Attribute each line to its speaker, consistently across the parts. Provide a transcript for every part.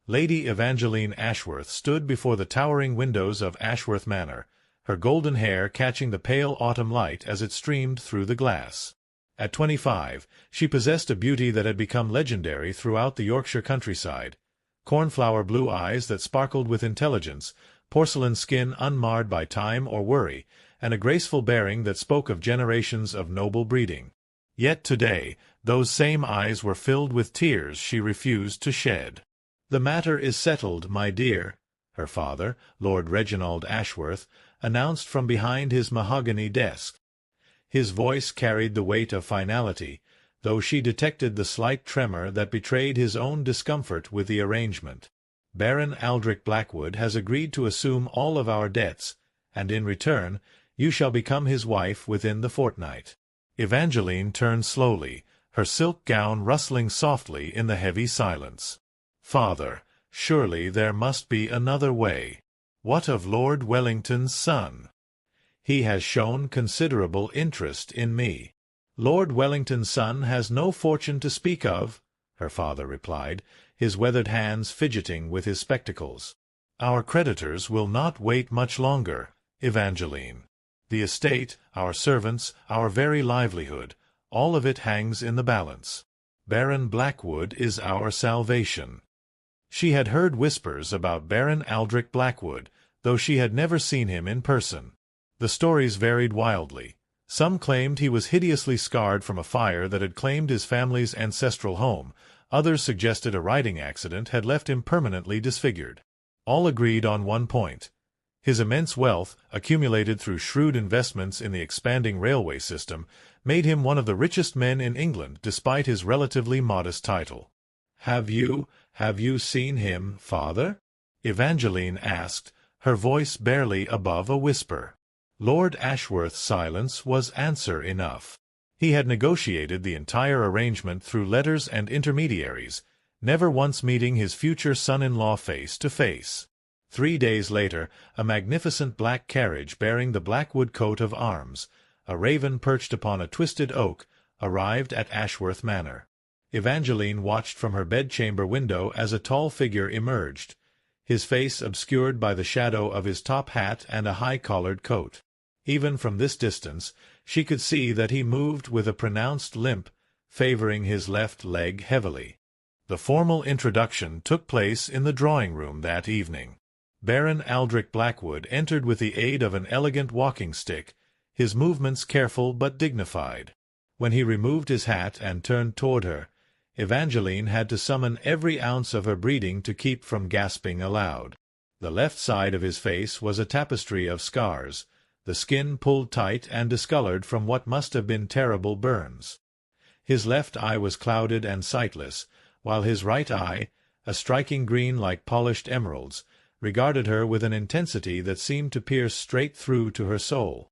Speaker 1: Lady Evangeline Ashworth stood before the towering windows of Ashworth Manor, her golden hair catching the pale autumn light as it streamed through the glass. At 25, she possessed a beauty that had become legendary throughout the Yorkshire countryside. Cornflower blue eyes that sparkled with intelligence, porcelain skin unmarred by time or worry, and a graceful bearing that spoke of generations of noble breeding. Yet today, those same eyes were filled with tears she refused to shed. "The matter is settled, my dear," her father, Lord Reginald Ashworth, announced from behind his mahogany desk. His voice carried the weight of finality, though she detected the slight tremor that betrayed his own discomfort with the arrangement. "Baron Aldrich Blackwood has agreed to assume all of our debts, and in return you shall become his wife within the fortnight." Evangeline turned slowly, her silk gown rustling softly in the heavy silence. "Father, surely there must be another way. What of Lord Wellington's son?" "He has shown considerable interest in me." "Lord Wellington's son has no fortune to speak of," her father replied, his weathered hands fidgeting with his spectacles. "Our creditors will not wait much longer, Evangeline. The estate, our servants, our very livelihood, all of it hangs in the balance. Baron Blackwood is our salvation." She had heard whispers about Baron Aldrich Blackwood, though she had never seen him in person. The stories varied wildly. Some claimed he was hideously scarred from a fire that had claimed his family's ancestral home. Others suggested a riding accident had left him permanently disfigured. All agreed on one point. His immense wealth, accumulated through shrewd investments in the expanding railway system, made him one of the richest men in England despite his relatively modest title. Have you seen him, father?" Evangeline asked, her voice barely above a whisper. Lord Ashworth's silence was answer enough. He had negotiated the entire arrangement through letters and intermediaries, never once meeting his future son-in-law face to face. 3 days later, a magnificent black carriage bearing the Blackwood coat of arms, a raven perched upon a twisted oak, arrived at Ashworth Manor. Evangeline watched from her bedchamber window as a tall figure emerged, his face obscured by the shadow of his top hat and a high-collared coat. Even from this distance, she could see that he moved with a pronounced limp, favoring his left leg heavily. The formal introduction took place in the drawing-room that evening. Baron Aldrich Blackwood entered with the aid of an elegant walking-stick, his movements careful but dignified. When he removed his hat and turned toward her, Evangeline had to summon every ounce of her breeding to keep from gasping aloud. The left side of his face was a tapestry of scars, the skin pulled tight and discolored from what must have been terrible burns. His left eye was clouded and sightless, while his right eye, a striking green like polished emeralds, regarded her with an intensity that seemed to pierce straight through to her soul.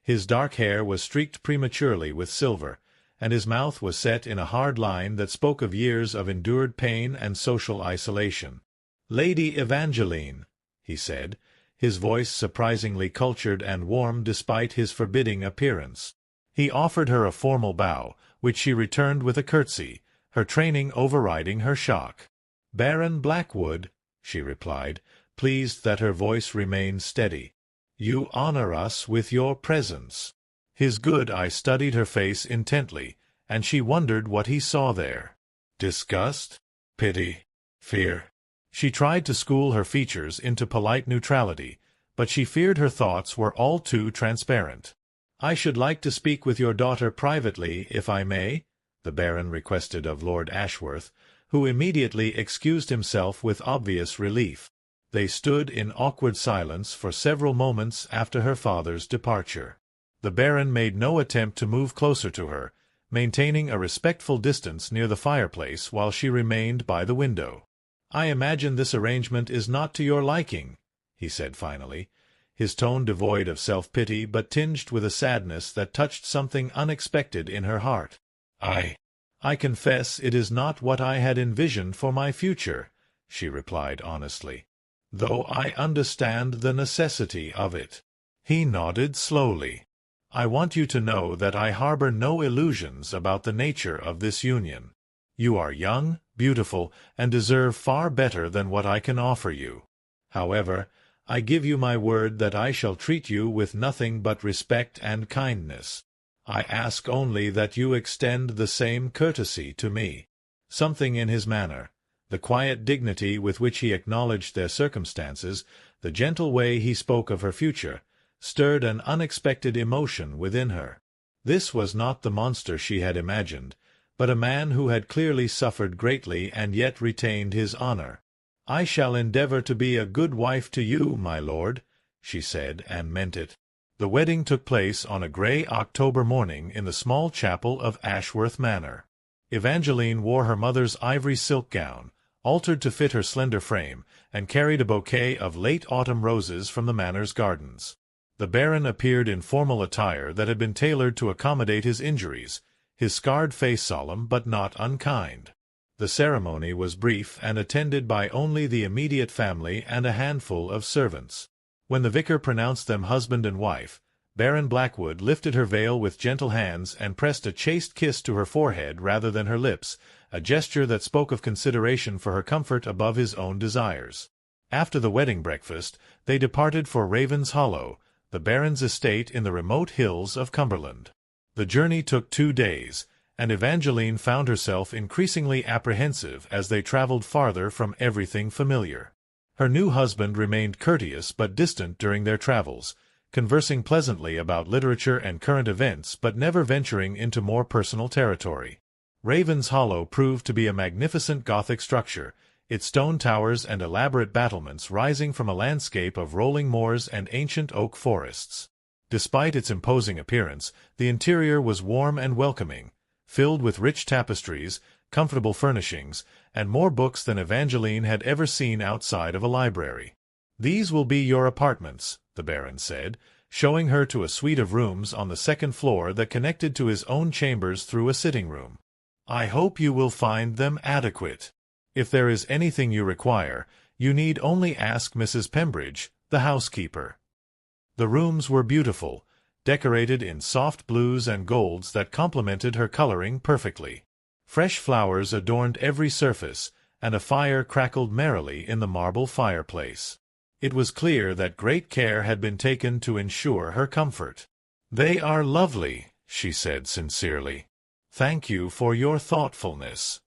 Speaker 1: His dark hair was streaked prematurely with silver, and his mouth was set in a hard line that spoke of years of endured pain and social isolation. "Lady Evangeline," he said, his voice surprisingly cultured and warm despite his forbidding appearance. He offered her a formal bow, which she returned with a curtsy, her training overriding her shock. "Baron Blackwood," she replied, pleased that her voice remained steady. "You honor us with your presence." His good eye studied her face intently, and she wondered what he saw there. Disgust? Pity? Fear? She tried to school her features into polite neutrality, but she feared her thoughts were all too transparent. "I should like to speak with your daughter privately, if I may," the Baron requested of Lord Ashworth, who immediately excused himself with obvious relief. They stood in awkward silence for several moments after her father's departure. The Baron made no attempt to move closer to her, maintaining a respectful distance near the fireplace while she remained by the window. "I imagine this arrangement is not to your liking," he said finally, his tone devoid of self-pity but tinged with a sadness that touched something unexpected in her heart. I confess it is not what I had envisioned for my future," she replied honestly, "though I understand the necessity of it." He nodded slowly. "I want you to know that I harbor no illusions about the nature of this union. You are young, beautiful, and deserve far better than what I can offer you. However, I give you my word that I shall treat you with nothing but respect and kindness. I ask only that you extend the same courtesy to me." Something in his manner, the quiet dignity with which he acknowledged their circumstances, the gentle way he spoke of her future, stirred an unexpected emotion within her. This was not the monster she had imagined, but a man who had clearly suffered greatly and yet retained his honor. "I shall endeavor to be a good wife to you, my lord," she said, and meant it. The wedding took place on a grey October morning in the small chapel of Ashworth Manor. Evangeline wore her mother's ivory silk gown, altered to fit her slender frame, and carried a bouquet of late autumn roses from the manor's gardens. The Baron appeared in formal attire that had been tailored to accommodate his injuries, his scarred face solemn but not unkind. The ceremony was brief and attended by only the immediate family and a handful of servants. When the vicar pronounced them husband and wife, Baron Blackwood lifted her veil with gentle hands and pressed a chaste kiss to her forehead rather than her lips, a gesture that spoke of consideration for her comfort above his own desires. After the wedding breakfast, they departed for Raven's Hollow, the Baron's estate in the remote hills of Cumberland. The journey took 2 days, and Evangeline found herself increasingly apprehensive as they traveled farther from everything familiar. Her new husband remained courteous but distant during their travels, conversing pleasantly about literature and current events but never venturing into more personal territory. Raven's Hollow proved to be a magnificent Gothic structure, its stone towers and elaborate battlements rising from a landscape of rolling moors and ancient oak forests. Despite its imposing appearance, the interior was warm and welcoming, filled with rich tapestries, comfortable furnishings, and more books than Evangeline had ever seen outside of a library. "These will be your apartments," the Baron said, showing her to a suite of rooms on the second floor that connected to his own chambers through a sitting room. "I hope you will find them adequate. If there is anything you require, you need only ask Mrs. Pembridge, the housekeeper." The rooms were beautiful, decorated in soft blues and golds that complemented her coloring perfectly. Fresh flowers adorned every surface, and a fire crackled merrily in the marble fireplace. It was clear that great care had been taken to ensure her comfort. "They are lovely," she said sincerely. "Thank you for your thoughtfulness."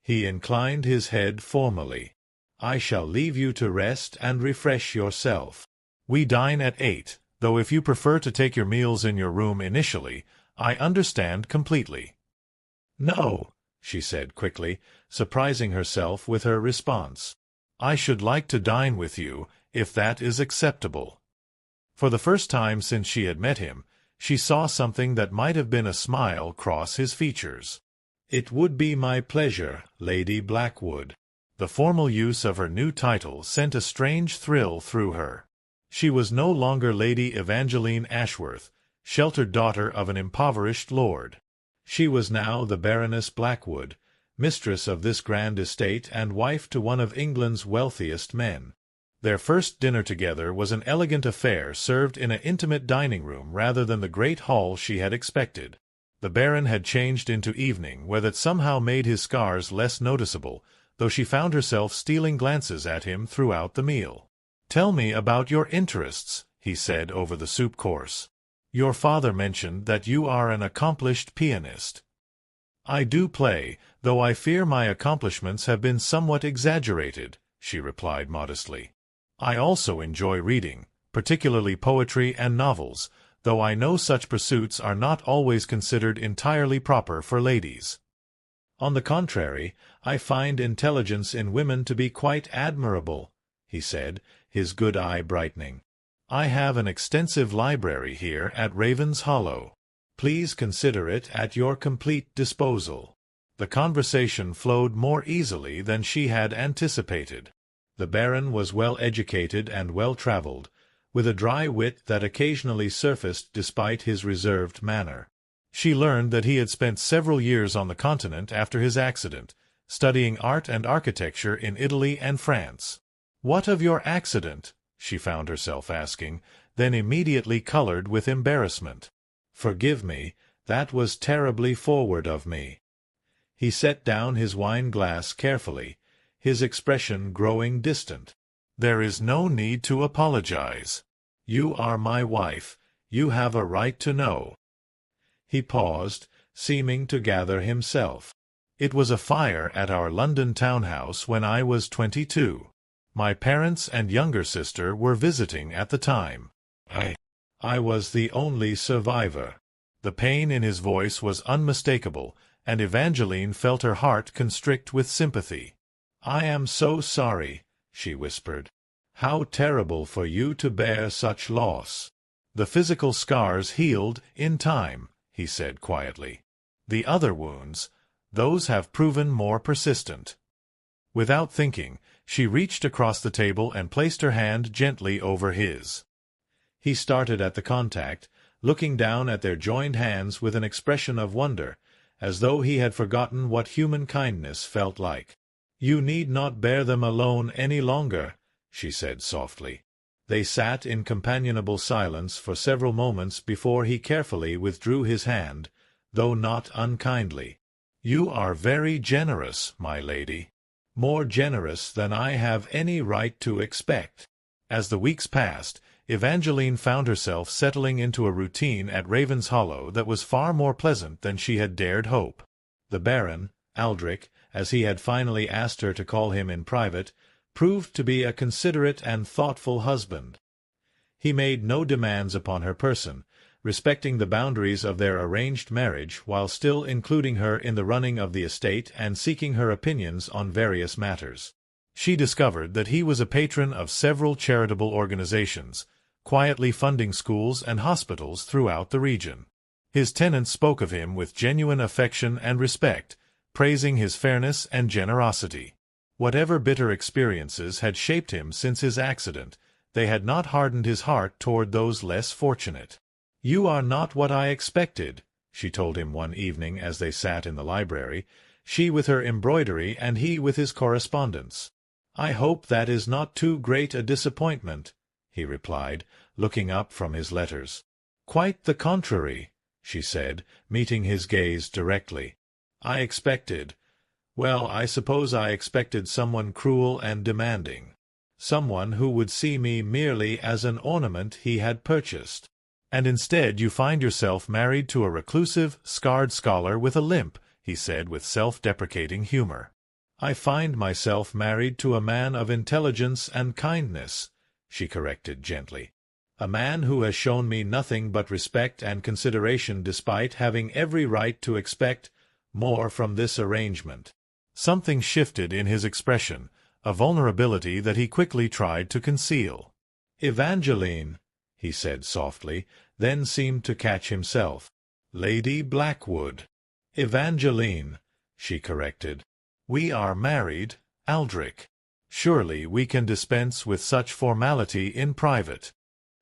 Speaker 1: He inclined his head formally. "I shall leave you to rest and refresh yourself. We dine at 8, though if you prefer to take your meals in your room initially, I understand completely." "No," she said quickly, surprising herself with her response. "I should like to dine with you, if that is acceptable." For the first time since she had met him, she saw something that might have been a smile cross his features. "It would be my pleasure, Lady Blackwood." The formal use of her new title sent a strange thrill through her. She was no longer Lady Evangeline Ashworth, sheltered daughter of an impoverished lord. She was now the Baroness Blackwood, mistress of this grand estate and wife to one of England's wealthiest men. Their first dinner together was an elegant affair served in an intimate dining-room rather than the great hall she had expected. The Baron had changed into evening wear that somehow made his scars less noticeable, though she found herself stealing glances at him throughout the meal. "Tell me about your interests," he said over the soup course. "Your father mentioned that you are an accomplished pianist." "I do play, though I fear my accomplishments have been somewhat exaggerated," she replied modestly. "I also enjoy reading, particularly poetry and novels, though I know such pursuits are not always considered entirely proper for ladies. On the contrary, I find intelligence in women to be quite admirable," he said, his good eye brightening. "I have an extensive library here at Raven's Hollow. Please consider it at your complete disposal." The conversation flowed more easily than she had anticipated. The Baron was well educated and well travelled, with a dry wit that occasionally surfaced despite his reserved manner. She learned that he had spent several years on the continent after his accident, studying art and architecture in Italy and France. "What of your accident?" she found herself asking, then immediately colored with embarrassment. "Forgive me, that was terribly forward of me." He set down his wine-glass carefully, his expression growing distant. "There is no need to apologize. You are my wife. You have a right to know." He paused, seeming to gather himself. "It was a fire at our London townhouse when I was 22. My parents and younger sister were visiting at the time. I was the only survivor." The pain in his voice was unmistakable, and Evangeline felt her heart constrict with sympathy. "I am so sorry," she whispered. "How terrible for you to bear such loss." "The physical scars healed in time," he said quietly. "The other wounds, those have proven more persistent." Without thinking, she reached across the table and placed her hand gently over his. He started at the contact, looking down at their joined hands with an expression of wonder, as though he had forgotten what human kindness felt like. "You need not bear them alone any longer," she said softly. They sat in companionable silence for several moments before he carefully withdrew his hand, though not unkindly. "You are very generous, my lady. More generous than I have any right to expect." As the weeks passed, Evangeline found herself settling into a routine at Ravenshollow that was far more pleasant than she had dared hope. The Baron, Aldrich, as he had finally asked her to call him in private, proved to be a considerate and thoughtful husband. He made no demands upon her person, respecting the boundaries of their arranged marriage while still including her in the running of the estate and seeking her opinions on various matters. She discovered that he was a patron of several charitable organizations, quietly funding schools and hospitals throughout the region. His tenants spoke of him with genuine affection and respect, praising his fairness and generosity. Whatever bitter experiences had shaped him since his accident, they had not hardened his heart toward those less fortunate. "You are not what I expected," she told him one evening as they sat in the library, she with her embroidery and he with his correspondence. "I hope that is not too great a disappointment," he replied, looking up from his letters. "Quite the contrary," she said, meeting his gaze directly. "I expected—well, I suppose I expected someone cruel and demanding. Someone who would see me merely as an ornament he had purchased. And instead you find yourself married to a reclusive, scarred scholar with a limp," he said with self-deprecating humor. "I find myself married to a man of intelligence and kindness," she corrected gently. "A man who has shown me nothing but respect and consideration despite having every right to expect more from this arrangement." Something shifted in his expression, a vulnerability that he quickly tried to conceal. "Evangeline," he said softly, then seemed to catch himself. "Lady Blackwood." "Evangeline," she corrected. "We are married, Aldrich. Surely we can dispense with such formality in private."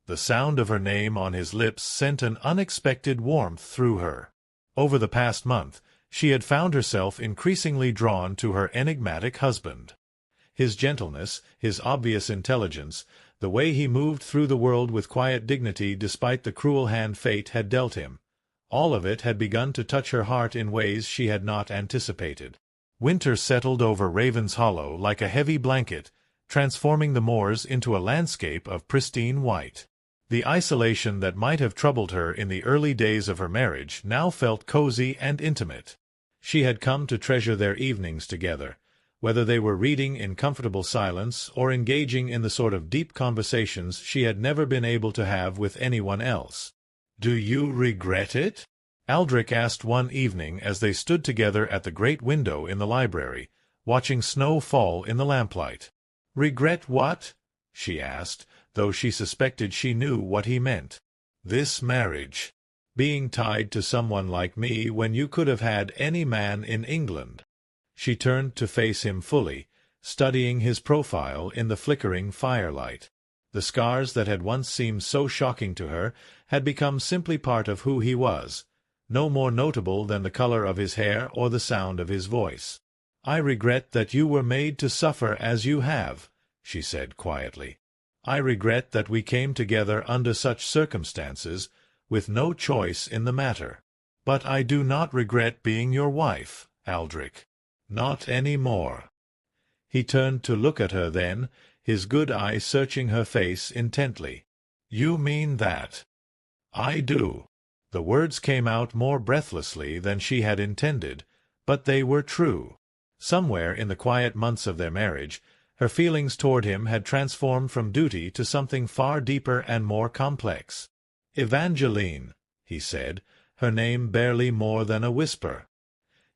Speaker 1: The sound of her name on his lips sent an unexpected warmth through her. Over the past month, she had found herself increasingly drawn to her enigmatic husband. His gentleness, his obvious intelligence, the way he moved through the world with quiet dignity despite the cruel hand fate had dealt him, all of it had begun to touch her heart in ways she had not anticipated. Winter settled over Ravenshollow like a heavy blanket, transforming the moors into a landscape of pristine white. The isolation that might have troubled her in the early days of her marriage now felt cozy and intimate. She had come to treasure their evenings together, whether they were reading in comfortable silence or engaging in the sort of deep conversations she had never been able to have with anyone else. "Do you regret it?" Aldrich asked one evening as they stood together at the great window in the library, watching snow fall in the lamplight. "Regret what?" she asked, though she suspected she knew what he meant. "This marriage. Being tied to someone like me when you could have had any man in England." She turned to face him fully, studying his profile in the flickering firelight. The scars that had once seemed so shocking to her had become simply part of who he was, no more notable than the color of his hair or the sound of his voice. "I regret that you were made to suffer as you have," she said quietly. "I regret that we came together under such circumstances, with no choice in the matter. But I do not regret being your wife, Aldrich. "Not any more." He turned to look at her then, his good eye searching her face intently. "You mean that?" "I do." The words came out more breathlessly than she had intended, but they were true. Somewhere in the quiet months of their marriage, her feelings toward him had transformed from duty to something far deeper and more complex. "Evangeline," he said, her name barely more than a whisper.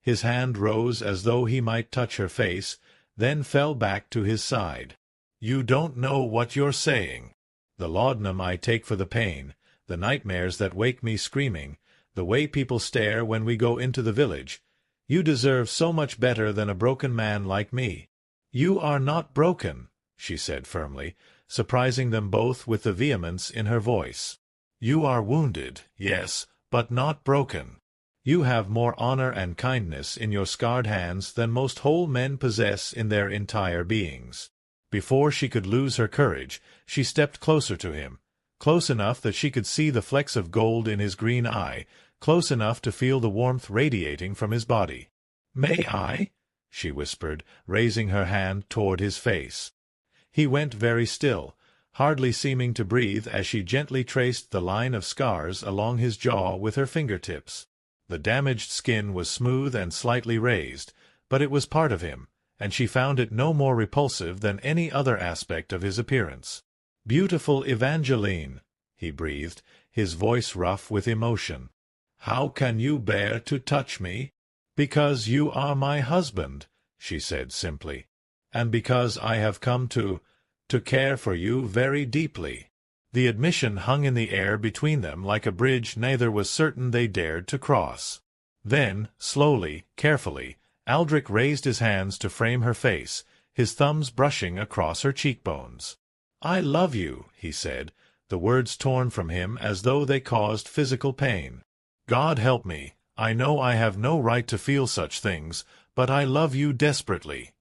Speaker 1: His hand rose as though he might touch her face, then fell back to his side. "You don't know what you're saying. The laudanum I take for the pain, the nightmares that wake me screaming, the way people stare when we go into the village. You deserve so much better than a broken man like me." "You are not broken," she said firmly, surprising them both with the vehemence in her voice. "You are wounded, yes, but not broken. You have more honor and kindness in your scarred hands than most whole men possess in their entire beings." Before she could lose her courage, she stepped closer to him, close enough that she could see the flecks of gold in his green eye, close enough to feel the warmth radiating from his body. "May I?" she whispered, raising her hand toward his face. He went very still, hardly seeming to breathe as she gently traced the line of scars along his jaw with her fingertips. The damaged skin was smooth and slightly raised, but it was part of him, and she found it no more repulsive than any other aspect of his appearance. "Beautiful Evangeline," he breathed, his voice rough with emotion. "How can you bear to touch me?" "Because you are my husband," she said simply, "and because I have come to care for you very deeply." The admission hung in the air between them like a bridge neither was certain they dared to cross. Then, slowly, carefully, Aldrich raised his hands to frame her face, his thumbs brushing across her cheekbones. "I love you," he said, the words torn from him as though they caused physical pain. "God help me, I know I have no right to feel such things, but I love you desperately."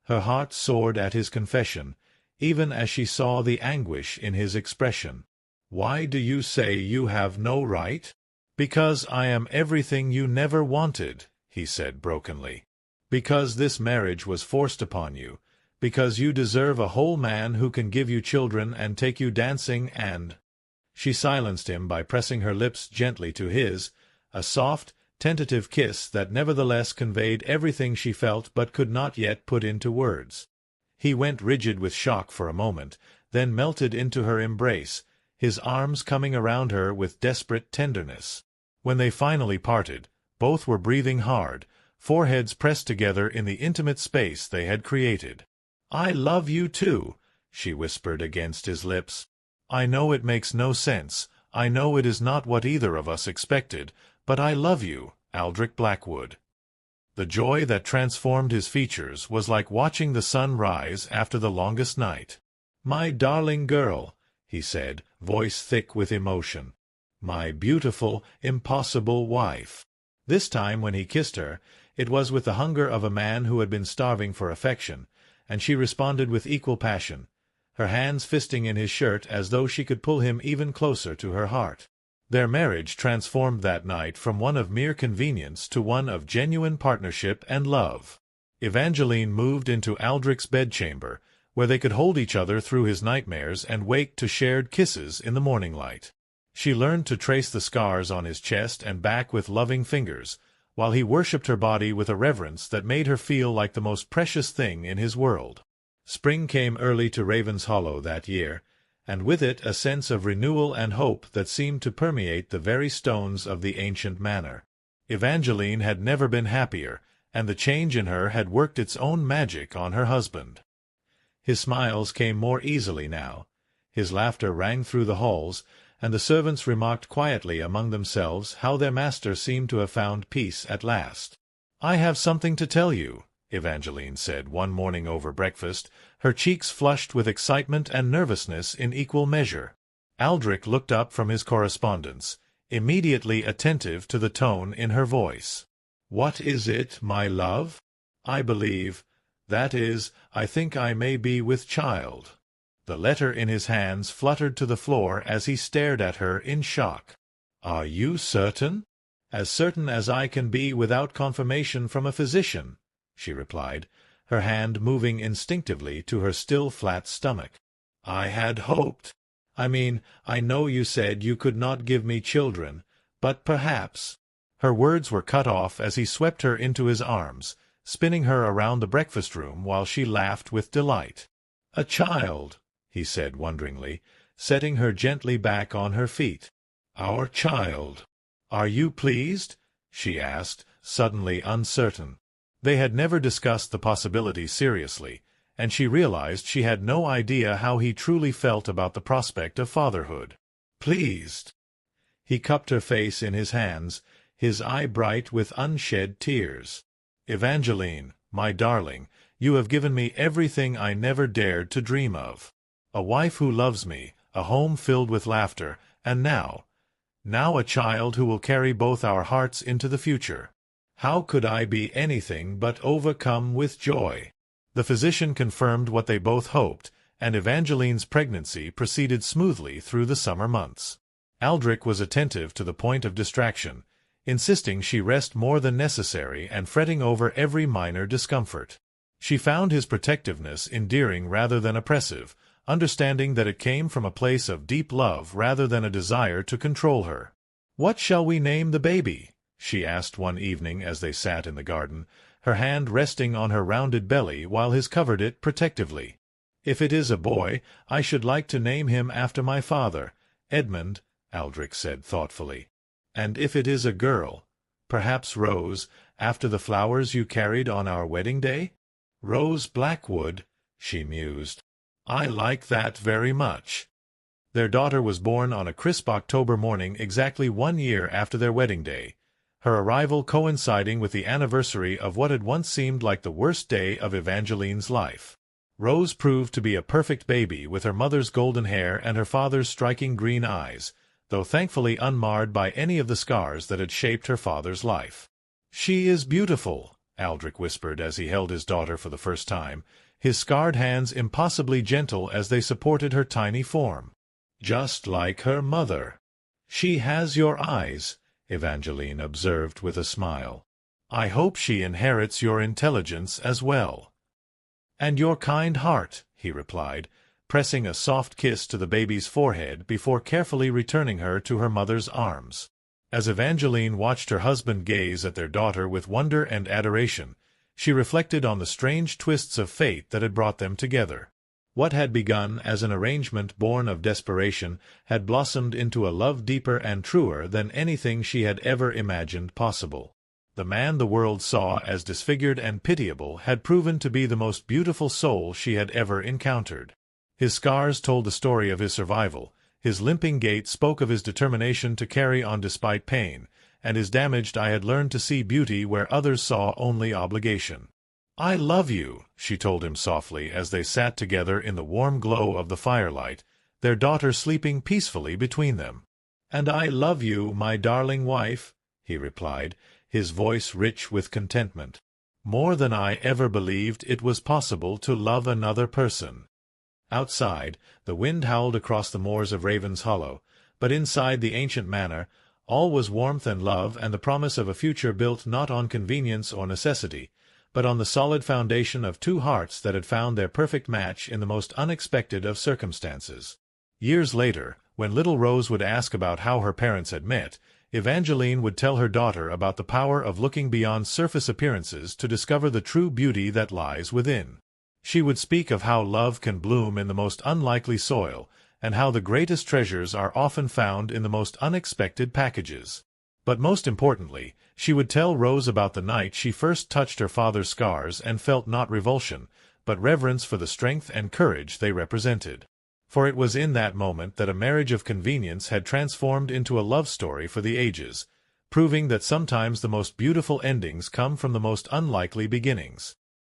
Speaker 1: Her heart soared at his confession, even as she saw the anguish in his expression. "Why do you say you have no right?" "Because I am everything you never wanted," he said brokenly. "Because this marriage was forced upon you. Because you deserve a whole man who can give you children and take you dancing and—" She silenced him by pressing her lips gently to his, a soft, tentative kiss that nevertheless conveyed everything she felt but could not yet put into words. He went rigid with shock for a moment, then melted into her embrace, his arms coming around her with desperate tenderness. When they finally parted, both were breathing hard, foreheads pressed together in the intimate space they had created. "I love you too," she whispered against his lips. "I know it makes no sense, I know it is not what either of us expected, but I love you, Aldrich Blackwood." The joy that transformed his features was like watching the sun rise after the longest night. "My darling girl," he said, voice thick with emotion. "My beautiful, impossible wife." This time when he kissed her, it was with the hunger of a man who had been starving for affection, and she responded with equal passion, her hands fisting in his shirt as though she could pull him even closer to her heart. Their marriage transformed that night from one of mere convenience to one of genuine partnership and love. Evangeline moved into Aldrich's bedchamber, where they could hold each other through his nightmares and wake to shared kisses in the morning light. She learned to trace the scars on his chest and back with loving fingers, while he worshipped her body with a reverence that made her feel like the most precious thing in his world. Spring came early to Raven's Hollow that year, and with it a sense of renewal and hope that seemed to permeate the very stones of the ancient manor. Evangeline had never been happier, and the change in her had worked its own magic on her husband. His smiles came more easily now, his laughter rang through the halls, and the servants remarked quietly among themselves how their master seemed to have found peace at last. "I have something to tell you," Evangeline said one morning over breakfast, her cheeks flushed with excitement and nervousness in equal measure. Aldrich looked up from his correspondence, immediately attentive to the tone in her voice. "What is it, my love?" "I believe, that is, I think I may be with child." The letter in his hands fluttered to the floor as he stared at her in shock. "Are you certain?" "As certain as I can be without confirmation from a physician," she replied, her hand moving instinctively to her still flat stomach. "I had hoped. I know you said you could not give me children, but perhaps—" Her words were cut off as he swept her into his arms, spinning her around the breakfast-room while she laughed with delight. "A child," he said wonderingly, setting her gently back on her feet. "Our child. Are you pleased?" she asked, suddenly uncertain. They had never discussed the possibility seriously, and she realized she had no idea how he truly felt about the prospect of fatherhood. "Pleased." He cupped her face in his hands, his eye bright with unshed tears. "Evangeline, my darling, you have given me everything I never dared to dream of. A wife who loves me, a home filled with laughter, and now a child who will carry both our hearts into the future. How could I be anything but overcome with joy?" The physician confirmed what they both hoped, and Evangeline's pregnancy proceeded smoothly through the summer months. Aldrich was attentive to the point of distraction, insisting she rest more than necessary and fretting over every minor discomfort. She found his protectiveness endearing rather than oppressive, understanding that it came from a place of deep love rather than a desire to control her. "What shall we name the baby?" she asked one evening as they sat in the garden, her hand resting on her rounded belly while his covered it protectively. "If it is a boy, I should like to name him after my father, Edmund," Aldrich said thoughtfully. "And if it is a girl, perhaps Rose, after the flowers you carried on our wedding day?" "Rose Blackwood," she mused. "I like that very much." Their daughter was born on a crisp October morning exactly 1 year after their wedding day, her arrival coinciding with the anniversary of what had once seemed like the worst day of Evangeline's life. Rose proved to be a perfect baby with her mother's golden hair and her father's striking green eyes, though thankfully unmarred by any of the scars that had shaped her father's life. "She is beautiful," Aldrich whispered as he held his daughter for the first time, his scarred hands impossibly gentle as they supported her tiny form. "Just like her mother." "She has your eyes," Evangeline observed with a smile. "I hope she inherits your intelligence as well." "And your kind heart," he replied, pressing a soft kiss to the baby's forehead before carefully returning her to her mother's arms. As Evangeline watched her husband gaze at their daughter with wonder and adoration, she reflected on the strange twists of fate that had brought them together. What had begun as an arrangement born of desperation had blossomed into a love deeper and truer than anything she had ever imagined possible. The man the world saw as disfigured and pitiable had proven to be the most beautiful soul she had ever encountered. His scars told the story of his survival, his limping gait spoke of his determination to carry on despite pain, and his damaged eye had learned to see beauty where others saw only obligation. "I love you," she told him softly as they sat together in the warm glow of the firelight, their daughter sleeping peacefully between them. "And I love you, my darling wife," he replied, his voice rich with contentment. "More than I ever believed it was possible to love another person." Outside, the wind howled across the moors of Raven's Hollow, but inside the ancient manor, all was warmth and love and the promise of a future built not on convenience or necessity, but on the solid foundation of two hearts that had found their perfect match in the most unexpected of circumstances. Years later, when little Rose would ask about how her parents had met, Evangeline would tell her daughter about the power of looking beyond surface appearances to discover the true beauty that lies within. She would speak of how love can bloom in the most unlikely soil, and how the greatest treasures are often found in the most unexpected packages. But most importantly, she would tell Rose about the night she first touched her father's scars and felt not revulsion, but reverence for the strength and courage they represented. For it was in that moment that a marriage of convenience had transformed into a love story for the ages, proving that sometimes the most beautiful endings come from the most unlikely beginnings.